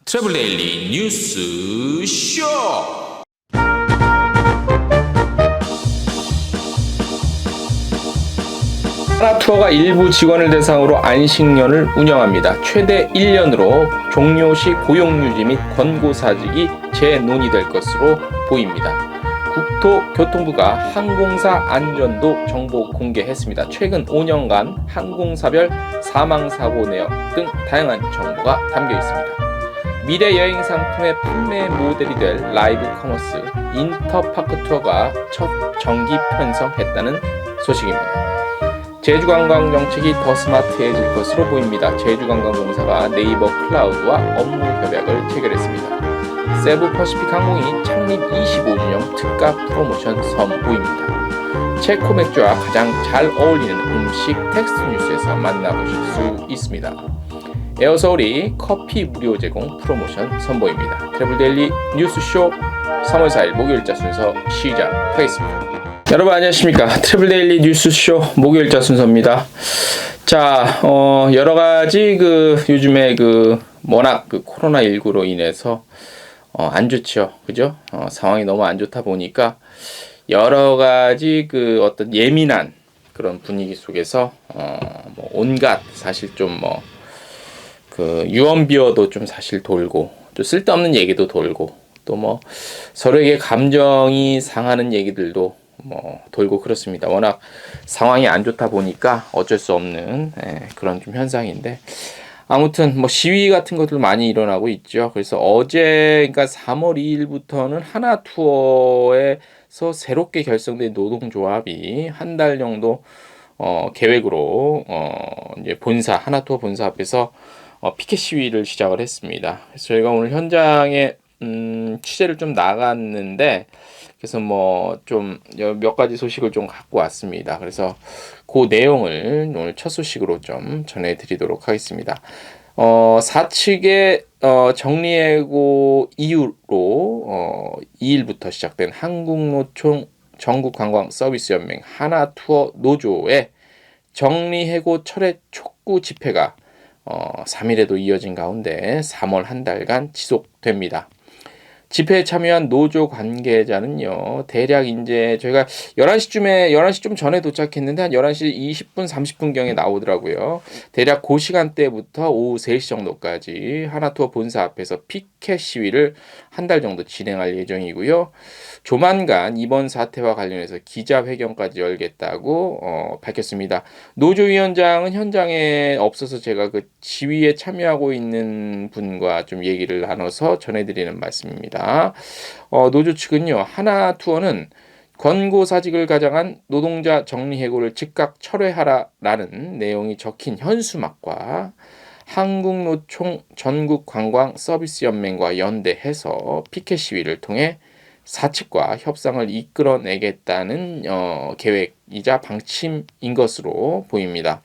트래블 데일리 뉴스 쇼. 하나투어가 일부 직원을 대상으로 안식년을 운영합니다. 최대 1년으로 종료 시 고용유지 및 권고사직이 재논의될 것으로 보입니다. 국토교통부가 항공사 안전도 정보 공개했습니다. 최근 5년간 항공사별 사망사고 내역 등 다양한 정보가 담겨 있습니다. 미래 여행 상품의 판매 모델이 될 라이브 커머스 인터파크 투어가 첫 정기 편성했다는 소식입니다. 제주관광 정책이 더 스마트해질 것으로 보입니다. 제주관광공사가 네이버 클라우드와 업무 협약을 체결했습니다. 세부 퍼시픽 항공이 창립 25주년 특가 프로모션 선보입니다. 체코 맥주와 가장 잘 어울리는 음식 텍스트 뉴스에서 만나보실 수 있습니다. 에어서울이 커피 무료 제공 프로모션 선보입니다. 트래블데일리 뉴스쇼 3월 4일 목요일자 순서 시작하겠습니다. 여러분 안녕하십니까. 트래블데일리 뉴스쇼 목요일자 순서입니다. 자, 여러가지 요즘에 워낙 코로나19로 인해서 안 좋죠. 그죠? 상황이 너무 안 좋다 보니까 여러가지 어떤 예민한 그런 분위기 속에서 온갖 사실 좀 유언비어도 좀 사실 돌고 또 쓸데없는 얘기도 돌고 또 서로에게 감정이 상하는 얘기들도 돌고 그렇습니다. 워낙 상황이 안 좋다 보니까 어쩔 수 없는 그런 좀 현상인데 아무튼 시위 같은 것들 많이 일어나고 있죠. 그래서 어제 그러니까 3월 2일부터는 하나투어에서 새롭게 결성된 노동조합이 한 달 정도 계획으로 이제 하나투어 본사 앞에서 피켓 시위를 시작을 했습니다. 그래서 저희가 오늘 현장에 취재를 좀 나갔는데 그래서 좀 몇 가지 소식을 좀 갖고 왔습니다. 그래서 그 내용을 오늘 첫 소식으로 좀 전해드리도록 하겠습니다. 사측의 정리해고 이후로 2일부터 시작된 한국노총 전국관광서비스연맹 하나투어 노조의 정리해고 철회 촉구 집회가 3일에도 이어진 가운데 3월 한 달간 지속됩니다. 집회에 참여한 노조 관계자는요, 대략 이제 저희가 11시 좀 전에 도착했는데 한 11시 20분, 30분경에 나오더라고요. 대략 그 시간대부터 오후 3시 정도까지 하나투어 본사 앞에서 피켓 시위를 한 달 정도 진행할 예정이고요. 조만간 이번 사태와 관련해서 기자회견까지 열겠다고 밝혔습니다. 노조위원장은 현장에 없어서 제가 지휘에 참여하고 있는 분과 좀 얘기를 나눠서 전해드리는 말씀입니다. 노조 측은요, 하나투어는 권고사직을 가장한 노동자 정리해고를 즉각 철회하라라는 내용이 적힌 현수막과 한국노총 전국관광서비스연맹과 연대해서 피켓 시위를 통해 사측과 협상을 이끌어내겠다는 계획이자 방침인 것으로 보입니다.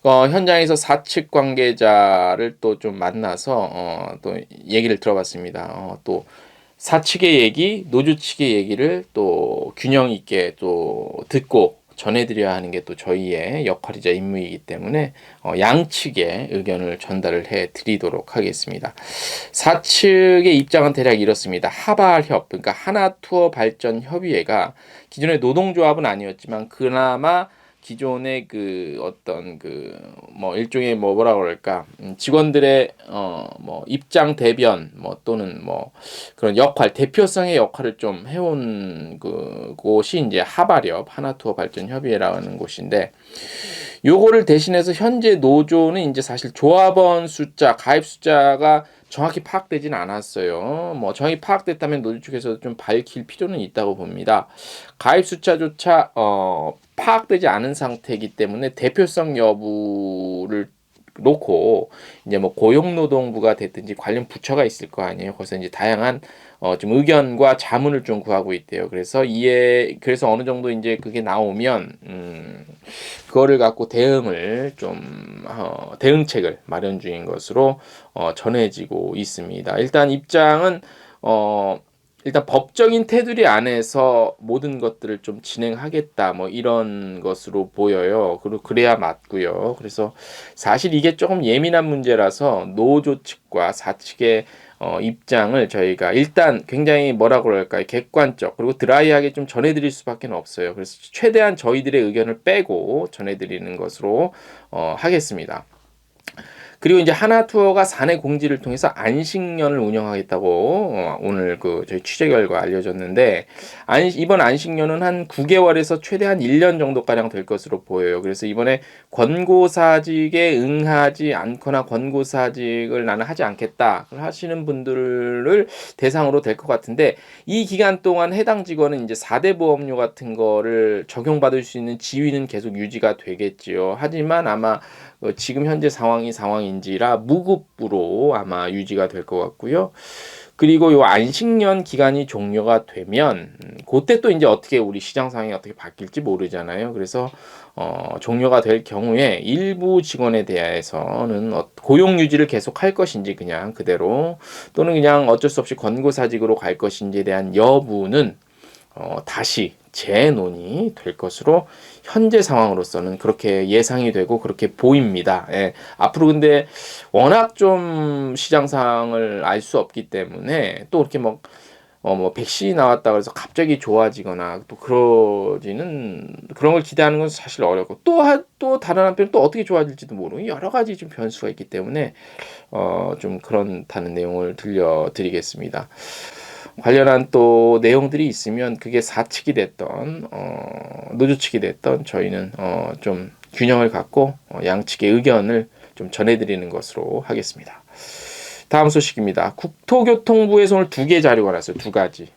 현장에서 사측 관계자를 또 좀 만나서 또 얘기를 들어봤습니다. 또 사측의 얘기, 노조 측의 얘기를 또 균형 있게 또 듣고 전해드려야 하는 게 또 저희의 역할이자 임무이기 때문에 양측의 의견을 전달을 해드리도록 하겠습니다. 사측의 입장은 대략 이렇습니다. 하발협, 그러니까 하나투어 발전협의회가 기존의 노동조합은 아니었지만 그나마 기존의 일종의 뭐라 그럴까 직원들의 입장 대변 또는 그런 역할 대표성의 역할을 좀 해온 곳이 이제 하발협 하나투어 발전 협의회라는 곳인데 요거를 대신해서 현재 노조는 이제 사실 조합원 숫자 가입 숫자가 정확히 파악되지는 않았어요. 정확히 파악됐다면 노조 측에서 좀 밝힐 필요는 있다고 봅니다. 가입 숫자조차 파악되지 않은 상태이기 때문에 대표성 여부를 놓고 이제 고용노동부가 됐든지 관련 부처가 있을 거 아니에요. 그래서 이제 다양한 좀 의견과 자문을 좀 구하고 있대요. 그래서 어느 정도 이제 그게 나오면 그거를 갖고 대응책을 마련 중인 것으로 전해지고 있습니다. 일단 입장은 일단 법적인 테두리 안에서 모든 것들을 좀 진행하겠다 뭐 이런 것으로 보여요. 그리고 그래야 맞고요. 그래서 사실 이게 조금 예민한 문제라서 노조 측과 사측의 입장을 저희가 일단 굉장히 뭐라 그럴까요? 객관적 그리고 드라이하게 좀 전해드릴 수밖에 없어요. 그래서 최대한 저희들의 의견을 빼고 전해드리는 것으로 하겠습니다. 그리고 이제 하나투어가 사내 공지를 통해서 안식년을 운영하겠다고 오늘 그 저희 취재 결과 알려졌는데 이번 안식년은 한 9개월에서 최대한 1년 정도가량 될 것으로 보여요. 그래서 이번에 권고사직에 응하지 않거나 권고사직을 나는 하지 않겠다 하시는 분들을 대상으로 될 것 같은데 이 기간 동안 해당 직원은 이제 4대 보험료 같은 거를 적용받을 수 있는 지위는 계속 유지가 되겠지요. 하지만 아마 지금 현재 상황인지라 무급으로 아마 유지가 될 것 같고요. 그리고 요 안식년 기간이 종료가 되면 그때 또 이제 어떻게 우리 시장 상황이 어떻게 바뀔지 모르잖아요. 그래서 종료가 될 경우에 일부 직원에 대해서는 고용 유지를 계속 할 것인지 그냥 그대로 또는 그냥 어쩔 수 없이 권고사직으로 갈 것인지에 대한 여부는 다시 재논의 될 것으로 현재 상황으로서는 그렇게 예상이 되고 그렇게 보입니다. 예. 앞으로 근데 워낙 좀 시장 상황을 알 수 없기 때문에 또 이렇게 뭐 백신이 나왔다 그래서 갑자기 좋아지거나 또 그러지는 그런 걸 기대하는 건 사실 어렵고 또 다른 한편 또 어떻게 좋아질지도 모르고 여러 가지 좀 변수가 있기 때문에 좀 그렇다는 내용을 들려드리겠습니다. 관련한 또 내용들이 있으면 그게 사측이 됐던 노조 측이 됐던 저희는 좀 균형을 갖고 양측의 의견을 좀 전해드리는 것으로 하겠습니다. 다음 소식입니다. 국토교통부에서 오늘 2개 자료가 나왔어요.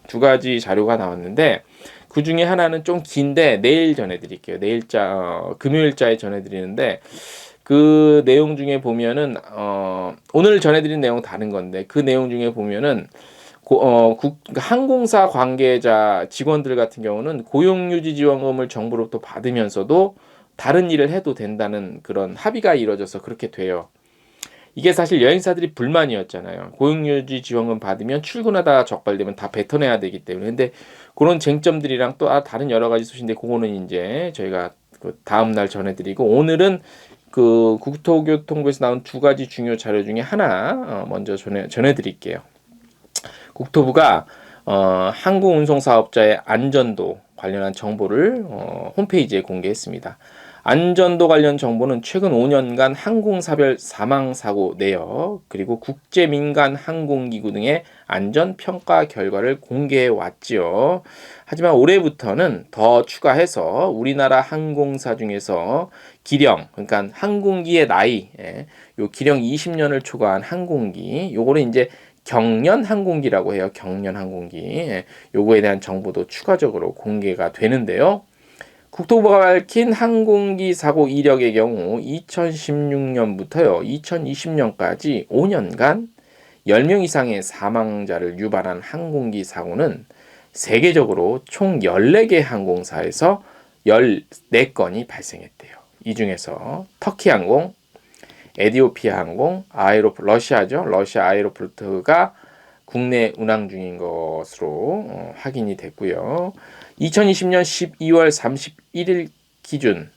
두 가지 자료가 나왔는데 그 중에 하나는 좀 긴데 내일 전해드릴게요. 금요일자에 전해드리는데 그 내용 중에 보면은 오늘 전해드린 내용 다른 건데 그 내용 중에 보면은 항공사 관계자 직원들 같은 경우는 고용유지 지원금을 정부로부터 받으면서도 다른 일을 해도 된다는 그런 합의가 이루어져서 그렇게 돼요. 이게 사실 여행사들이 불만이었잖아요. 고용유지 지원금 받으면 출근하다 적발되면 다 뱉어내야 되기 때문에. 근데 그런 쟁점들이랑 또 다른 여러 가지 소식인데 그거는 이제 저희가 그 다음 날 전해드리고 오늘은 그 국토교통부에서 나온 2가지 중요 자료 중에 하나 먼저 전해드릴게요. 국토부가 항공운송사업자의 안전도 관련한 정보를 홈페이지에 공개했습니다. 안전도 관련 정보는 최근 5년간 항공사별 사망사고 내역 그리고 국제민간 항공기구 등의 안전평가 결과를 공개해 왔지요. 하지만 올해부터는 더 추가해서 우리나라 항공사 중에서 기령 그러니까 항공기의 나이 요 기령 20년을 초과한 항공기 요거를 이제 경련 항공기라고 해요. 경련 항공기. 요거에 대한 정보도 추가적으로 공개가 되는데요. 국토부가 밝힌 항공기 사고 이력의 경우 2016년부터요. 2020년까지 5년간 10명 이상의 사망자를 유발한 항공기 사고는 세계적으로 총 14개 항공사에서 14건이 발생했대요. 이 중에서 터키항공, 에디오피아 항공, 러시아죠. 러시아 아에로플루트가 국내 운항 중인 것으로 확인이 됐고요. 2020년 12월 31일 기준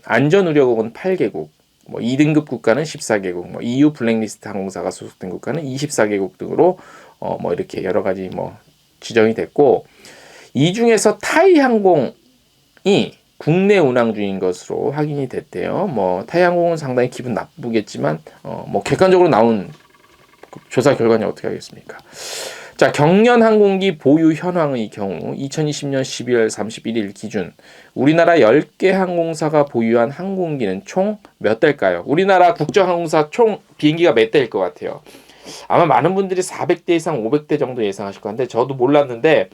안전우려국은 8개국, 뭐 2등급 국가는 14개국, 뭐 EU 블랙리스트 항공사가 소속된 국가는 24개국 등으로 뭐 이렇게 여러 가지 뭐 지정이 됐고 이 중에서 타이 항공이 국내 운항 중인 것으로 확인이 됐대요. 뭐 타이항공은 상당히 기분 나쁘겠지만 뭐 객관적으로 나온 조사 결과는 어떻게 하겠습니까? 자, 경련 항공기 보유 현황의 경우 2020년 12월 31일 기준 우리나라 10개 항공사가 보유한 항공기는 총 몇 대일까요? 우리나라 국정항공사 총 비행기가 몇 대일 것 같아요? 아마 많은 분들이 400대 이상 500대 정도 예상하실 건데 저도 몰랐는데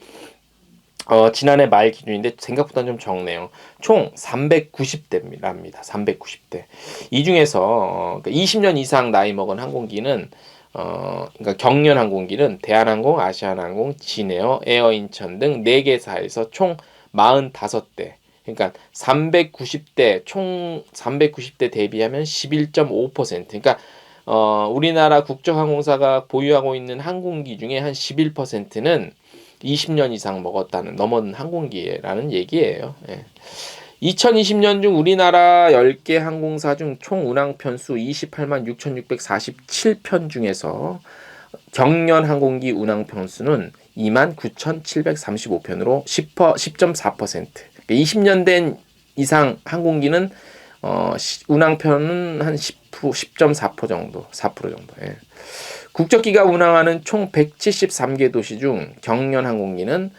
지난해 말 기준인데 생각보다는 좀 적네요. 총 390대랍니다. 390대. 이 중에서 20년 이상 나이 먹은 항공기는 그러니까 경련 항공기는 대한항공, 아시아나항공, 진에어, 에어인천 등 4개사에서 총 45대. 그러니까 390대 총 390대 대비하면 11.5%. 그러니까 우리나라 국정항공사가 보유하고 있는 항공기 중에 한 11%는 20년 이상 넘은 항공기라는 얘기예요. 예. 2020년 중 우리나라 10개 항공사 중 총 운항 편수 28만 6,647편 중에서 경련 항공기 운항 편수는 2만 9,735편으로 10.4%. 20년 된 이상 항공기는 운항편은 한 10.4% 정도, 4% 정도. 예. 국적기가 운항하는 총 173개 도시 중 경련 항공기는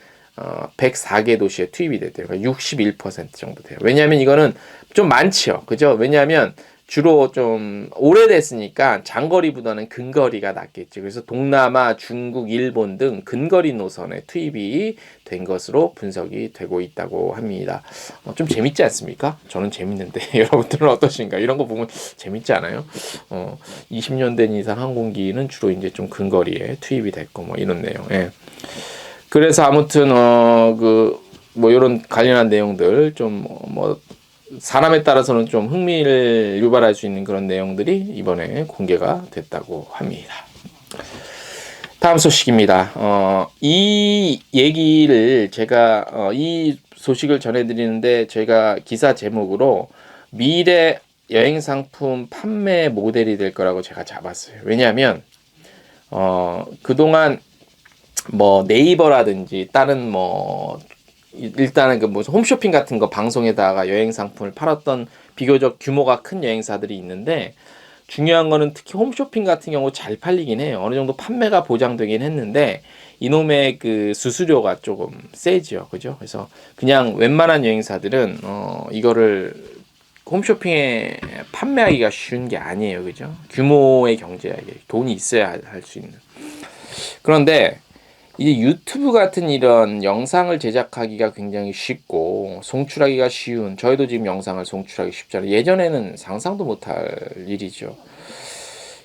104개 도시에 투입이 됐대요. 그러니까 61% 정도 돼요. 왜냐하면 이거는 좀 많지요. 그죠? 왜냐하면 주로 좀 오래됐으니까 장거리보다는 근거리가 낫겠죠. 그래서 동남아, 중국, 일본 등 근거리 노선에 투입이 된 것으로 분석이 되고 있다고 합니다. 좀 재밌지 않습니까? 저는 재밌는데 여러분들은 어떠신가? 이런 거 보면 재밌지 않아요? 20년 된 이상 항공기는 주로 이제 좀 근거리에 투입이 됐고 뭐 이런 내용. 예. 그래서 아무튼 뭐 이런 관련한 내용들 좀 사람에 따라서는 좀 흥미를 유발할 수 있는 그런 내용들이 이번에 공개가 됐다고 합니다. 다음 소식입니다. 이 얘기를 제가 이 소식을 전해드리는데 제가 기사 제목으로 미래 여행 상품 판매 모델이 될 거라고 제가 잡았어요. 왜냐하면 그동안 뭐 네이버라든지 다른 일단은 뭐 홈쇼핑 같은 거 방송에다가 여행 상품을 팔았던 비교적 규모가 큰 여행사들이 있는데 중요한 거는 특히 홈쇼핑 같은 경우 잘 팔리긴 해요. 어느 정도 판매가 보장되긴 했는데 이놈의 그 수수료가 조금 세지요. 그죠? 그래서 그냥 웬만한 여행사들은 이거를 홈쇼핑에 판매하기가 쉬운 게 아니에요. 그죠? 규모의 경제에 돈이 있어야 할 수 있는. 그런데 이제 유튜브 같은 이런 영상을 제작하기가 굉장히 쉽고 송출하기가 쉬운, 저희도 지금 영상을 송출하기 쉽잖아요. 예전에는 상상도 못할 일이죠.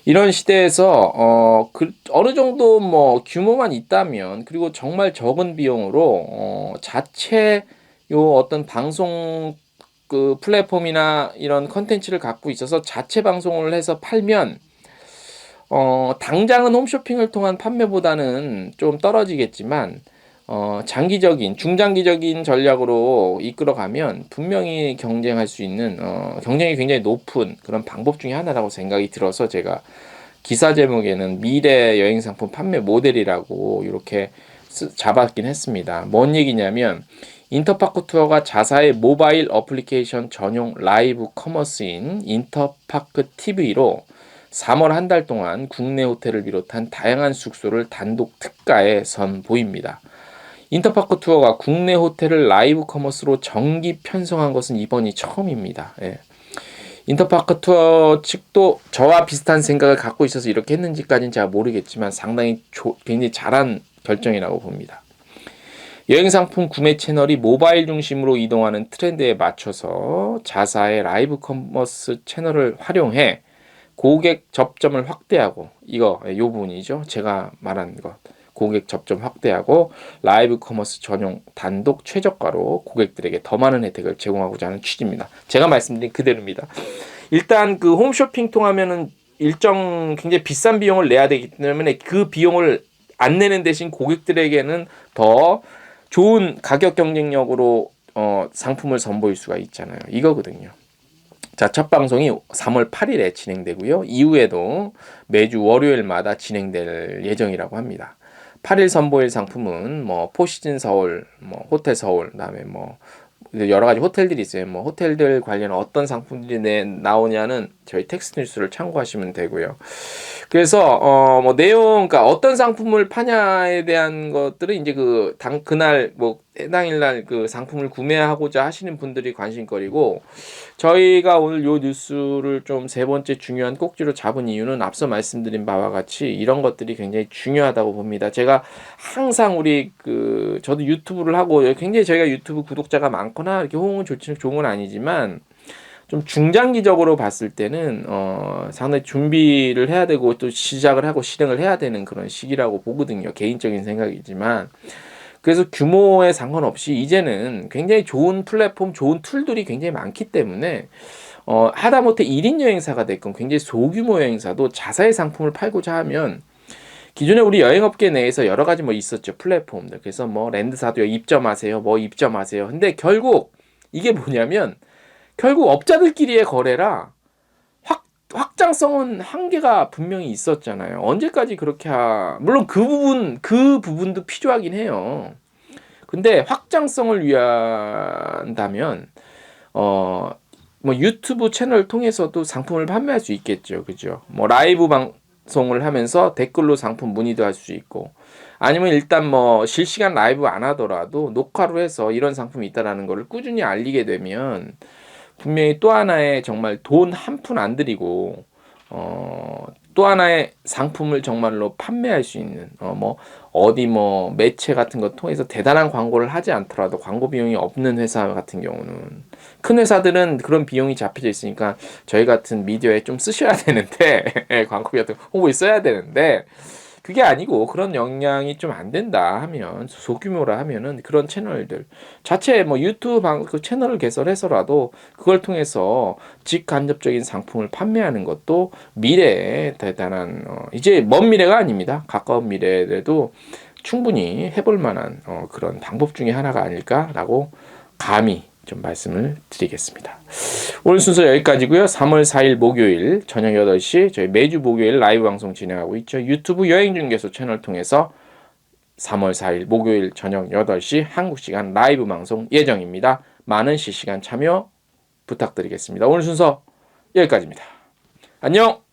이런 시대에서 어느 정도 뭐 규모만 있다면, 그리고 정말 적은 비용으로 자체 어떤 방송 그 플랫폼이나 이런 컨텐츠를 갖고 있어서 자체 방송을 해서 팔면 당장은 홈쇼핑을 통한 판매보다는 좀 떨어지겠지만, 장기적인, 중장기적인 전략으로 이끌어가면 분명히 경쟁할 수 있는, 경쟁이 굉장히 높은 그런 방법 중에 하나라고 생각이 들어서 제가 기사 제목에는 미래 여행 상품 판매 모델이라고 이렇게 잡았긴 했습니다. 뭔 얘기냐면, 인터파크 투어가 자사의 모바일 어플리케이션 전용 라이브 커머스인 인터파크 TV로 3월 한 달 동안 국내 호텔을 비롯한 다양한 숙소를 단독 특가에 선보입니다. 인터파크 투어가 국내 호텔을 라이브 커머스로 정기 편성한 것은 이번이 처음입니다. 예. 인터파크 투어 측도 저와 비슷한 생각을 갖고 있어서 이렇게 했는지까지는 제가 모르겠지만 상당히 굉장히 잘한 결정이라고 봅니다. 여행상품 구매 채널이 모바일 중심으로 이동하는 트렌드에 맞춰서 자사의 라이브 커머스 채널을 활용해 고객 접점을 확대하고, 요 부분이죠. 제가 말한 것. 고객 접점 확대하고 라이브 커머스 전용 단독 최저가로 고객들에게 더 많은 혜택을 제공하고자 하는 취지입니다. 제가 말씀드린 그대로입니다. 일단 그 홈쇼핑 통하면은 일정 굉장히 비싼 비용을 내야 되기 때문에 그 비용을 안 내는 대신 고객들에게는 더 좋은 가격 경쟁력으로 상품을 선보일 수가 있잖아요. 이거거든요. 자, 첫 방송이 3월 8일에 진행되고요. 이후에도 매주 월요일마다 진행될 예정이라고 합니다. 8일 선보일 상품은 뭐 포시즌 서울, 뭐 호텔 서울, 그다음에 뭐 여러 가지 호텔들이 있어요. 뭐 호텔들 관련 어떤 상품들이 나오냐는 저희 텍스트 뉴스를 참고하시면 되고요. 그래서 뭐 내용, 그러니까 어떤 상품을 파냐에 대한 것들은 이제 그날 뭐 해당일날 그 상품을 구매하고자 하시는 분들이 관심거리고, 저희가 오늘 요 뉴스를 좀 세 번째 중요한 꼭지로 잡은 이유는 앞서 말씀드린 바와 같이 이런 것들이 굉장히 중요하다고 봅니다. 제가 항상 저도 유튜브를 하고 굉장히 저희가 유튜브 구독자가 많거나 이렇게 호응은 좋은 건 아니지만 좀 중장기적으로 봤을 때는 상당히 준비를 해야 되고 또 시작을 하고 실행을 해야 되는 그런 시기라고 보거든요. 개인적인 생각이지만. 그래서 규모에 상관없이 이제는 굉장히 좋은 플랫폼, 좋은 툴들이 굉장히 많기 때문에 하다못해 1인 여행사가 됐건 굉장히 소규모 여행사도 자사의 상품을 팔고자 하면 기존에 우리 여행업계 내에서 여러 가지 뭐 있었죠. 플랫폼들. 그래서 뭐 랜드사도요 입점하세요. 뭐 입점하세요. 근데 결국 이게 뭐냐면 결국 업자들끼리의 거래라 확장성은 한계가 분명히 있었잖아요. 언제까지 그렇게 물론 그 부분도 필요하긴 해요. 근데 확장성을 위한다면 뭐 유튜브 채널을 통해서도 상품을 판매할 수 있겠죠. 그죠? 뭐 라이브 방송을 하면서 댓글로 상품 문의도 할 수 있고 아니면 일단 뭐 실시간 라이브 안 하더라도 녹화로 해서 이런 상품이 있다라는 거를 꾸준히 알리게 되면 분명히 또 하나의 정말 돈 한 푼 안 들이고 또 하나의 상품을 정말로 판매할 수 있는 뭐 어디 뭐 매체 같은 거 통해서 대단한 광고를 하지 않더라도 광고 비용이 없는 회사 같은 경우는 큰 회사들은 그런 비용이 잡혀져 있으니까 저희 같은 미디어에 좀 쓰셔야 되는데 광고 같은 홍보에 써야 되는데 그게 아니고 그런 역량이 좀 안 된다 하면 소규모라 하면은 그런 채널들 자체 뭐 유튜브 그 채널을 개설해서라도 그걸 통해서 직간접적인 상품을 판매하는 것도 미래에 대단한 이제 먼 미래가 아닙니다. 가까운 미래에도 충분히 해볼 만한 그런 방법 중에 하나가 아닐까라고 감히 좀 말씀을 드리겠습니다. 오늘 순서 여기까지고요. 3월 4일 목요일 저녁 8시 저희 매주 목요일 라이브 방송 진행하고 있죠. 유튜브 여행중개소 채널 통해서 3월 4일 목요일 저녁 8시 한국 시간 라이브 방송 예정입니다. 많은 실시간 참여 부탁드리겠습니다. 오늘 순서 여기까지입니다. 안녕!